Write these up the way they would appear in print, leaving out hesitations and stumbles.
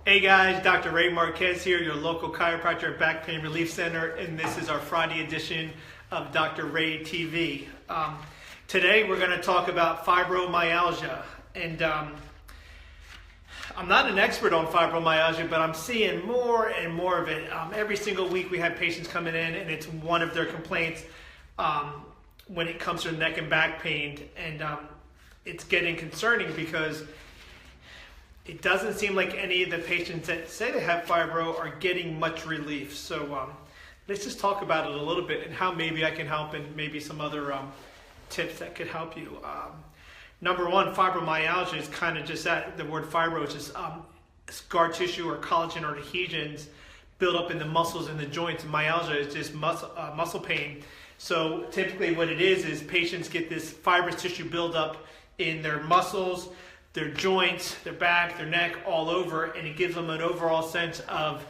Hey guys, Dr. Ray Marque here, your local chiropractor at Back Pain Relief Center, and this is our Friday edition of Dr. Ray TV. Today we're going to talk about fibromyalgia, and I'm not an expert on fibromyalgia, but I'm seeing more and more of it. Every single week we have patients coming in, and it's one of their complaints when it comes to neck and back pain, and it's getting concerning because it doesn't seem like any of the patients that say they have fibro are getting much relief. So let's just talk about it a little bit and how maybe I can help, and maybe some other tips that could help you. Number one, fibromyalgia is kind of just that. The word fibro is just scar tissue or collagen or adhesions build up in the muscles and the joints. Myalgia is just muscle pain. So typically what it is patients get this fibrous tissue buildup in their muscles, their joints, their back, their neck, all over, and it gives them an overall sense of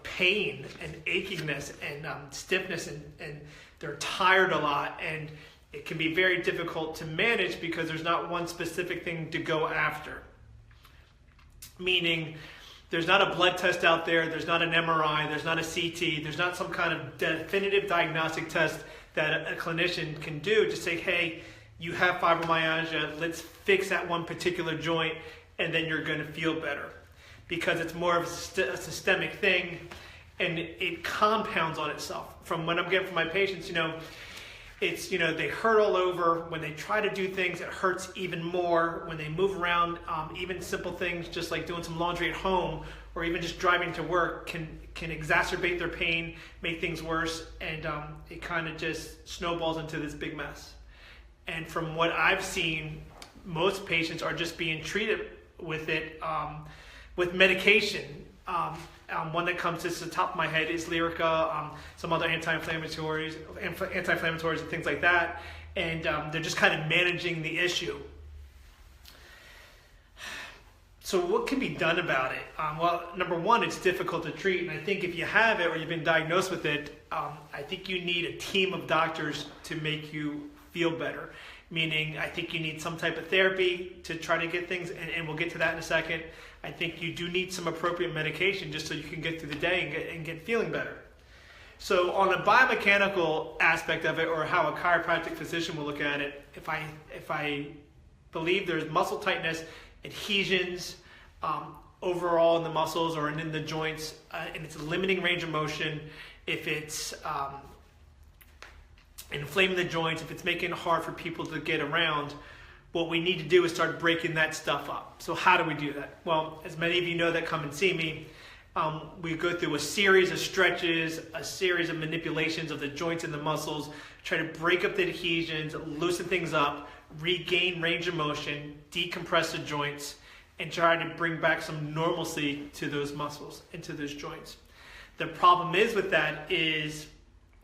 pain and achiness and stiffness, and they're tired a lot, and it can be very difficult to manage because there's not one specific thing to go after. Meaning, there's not a blood test out there, there's not an MRI, there's not a CT, there's not some kind of definitive diagnostic test that a clinician can do to say, hey, you have fibromyalgia, let's fix that one particular joint, and then you're going to feel better. Because it's more of a systemic thing, and it compounds on itself. From what I'm getting from my patients, it's, they hurt all over. When they try to do things, it hurts even more. When they move around, even simple things, just like doing some laundry at home, or even just driving to work, can exacerbate their pain, make things worse, and it kind of just snowballs into this big mess. And from what I've seen, most patients are just being treated with it with medication. One that comes to the top of my head is Lyrica, some other anti-inflammatories and things like that. And they're just kind of managing the issue. So what can be done about it? Well, number one, it's difficult to treat. And I think if you have it or you've been diagnosed with it, I think you need a team of doctors to make you feel better. Meaning, I think you need some type of therapy to try to get things, and we'll get to that in a second. I think you do need some appropriate medication just so you can get through the day and get feeling better. So on a biomechanical aspect of it, or how a chiropractic physician will look at it, if I believe there's muscle tightness, adhesions, overall in the muscles or in the joints, and it's a limiting range of motion, if it's inflaming the joints, if it's making it hard for people to get around, what we need to do is start breaking that stuff up. So how do we do that? Well, as many of you know that come and see me, we go through a series of stretches, a series of manipulations of the joints and the muscles, try to break up the adhesions, loosen things up, regain range of motion, decompress the joints, and try to bring back some normalcy to those muscles and to those joints. The problem is with that is,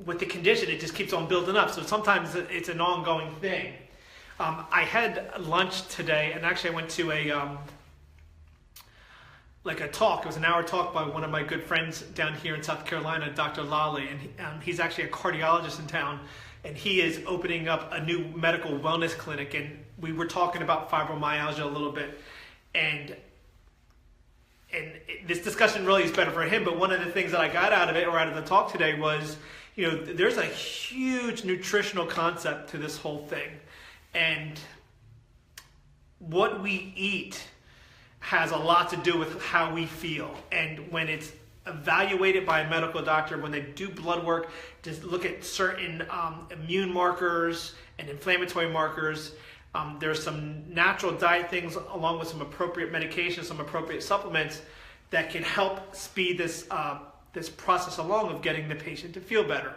with the condition, it just keeps on building up. So sometimes it's an ongoing thing. I had lunch today, and actually I went to a talk. It was an hour talk by one of my good friends down here in South Carolina, Dr. Lally, and he's actually a cardiologist in town, and he is opening up a new medical wellness clinic, and we were talking about fibromyalgia a little bit, and this discussion really is better for him, but one of the things that I got out of it, or out of the talk today, was there's a huge nutritional concept to this whole thing. And what we eat has a lot to do with how we feel. And when it's evaluated by a medical doctor, when they do blood work, just look at certain immune markers and inflammatory markers, there's some natural diet things along with some appropriate medication, some appropriate supplements that can help speed this process along of getting the patient to feel better.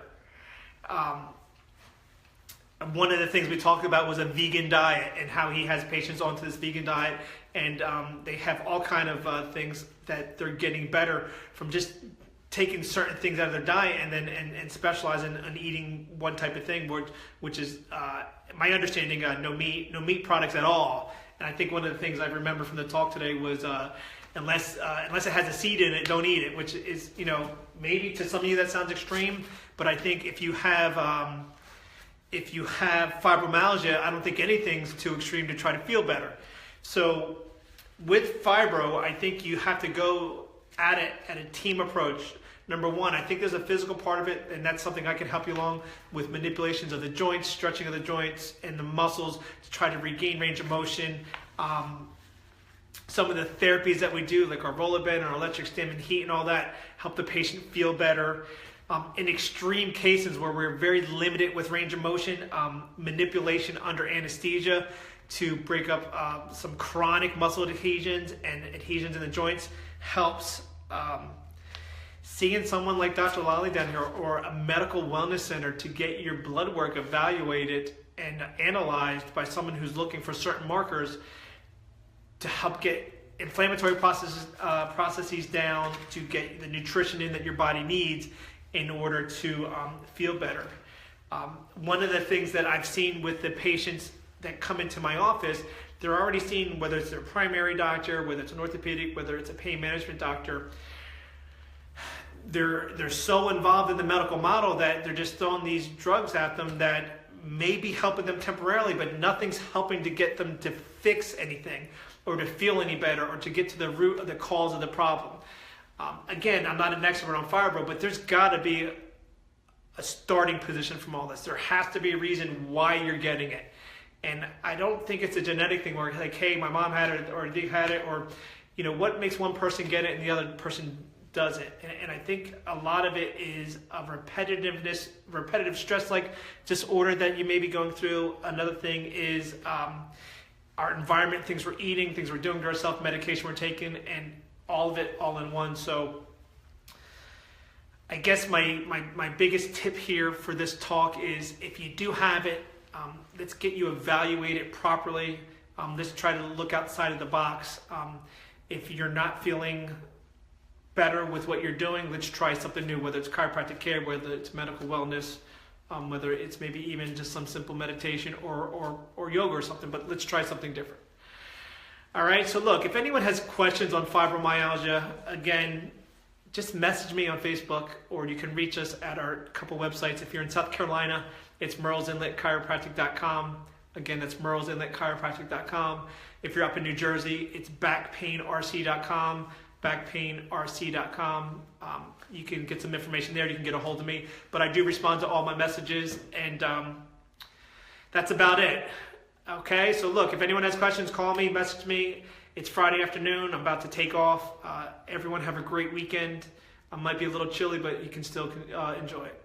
One of the things we talked about was a vegan diet, and how he has patients onto this vegan diet, and they have all kind of things that they're getting better from just taking certain things out of their diet and then and specializing on eating one type of thing, which is my understanding, no meat products at all. And I think one of the things I remember from the talk today was unless it has a seed in it, don't eat it, which is, maybe to some of you that sounds extreme, but I think if you have fibromyalgia, I don't think anything's too extreme to try to feel better. So with fibro, I think you have to go at it at a team approach. Number one, I think there's a physical part of it, and that's something I can help you along with, manipulations of the joints, stretching of the joints and the muscles to try to regain range of motion. Some of the therapies that we do, like our roller bend and our electric stim and heat and all that, help the patient feel better. In extreme cases where we're very limited with range of motion, manipulation under anesthesia to break up some chronic muscle adhesions and adhesions in the joints helps. Seeing someone like Dr. Lally down here, or a medical wellness center, to get your blood work evaluated and analyzed by someone who's looking for certain markers to help get inflammatory processes down, to get the nutrition in that your body needs in order to feel better. One of the things that I've seen with the patients that come into my office, they're already seeing, whether it's their primary doctor, whether it's an orthopedic, whether it's a pain management doctor, they're so involved in the medical model that they're just throwing these drugs at them that may be helping them temporarily, but nothing's helping to get them to fix anything or to feel any better or to get to the root of the cause of the problem. Again, I'm not an expert on fibro, but there's got to be a starting position from all this. There has to be a reason why you're getting it. And I don't think it's a genetic thing where, like, hey, my mom had it or they had it, or, you know, what makes one person get it and the other person doesn't. And I think a lot of it is a repetitive stress-like disorder that you may be going through. Another thing is our environment, things we're eating, things we're doing to ourselves, medication we're taking, and all of it all in one. So I guess my biggest tip here for this talk is, if you do have it, let's get you evaluated properly. Let's try to look outside of the box. If you're not feeling better with what you're doing, let's try something new, whether it's chiropractic care, whether it's medical wellness, whether it's maybe even just some simple meditation or yoga or something, but let's try something different. All right, so look, if anyone has questions on fibromyalgia, again, just message me on Facebook, or you can reach us at our couple websites. If you're in South Carolina, it's murrellsinletchiropractic.com. Again, that's murrellsinletchiropractic.com. If you're up in New Jersey, it's backpainrc.com. backpainrc.com. You can get some information there. You can get a hold of me, but I do respond to all my messages, and that's about it. Okay, so look, if anyone has questions, call me, message me. It's Friday afternoon. I'm about to take off. Everyone have a great weekend. It might be a little chilly, but you can still enjoy it.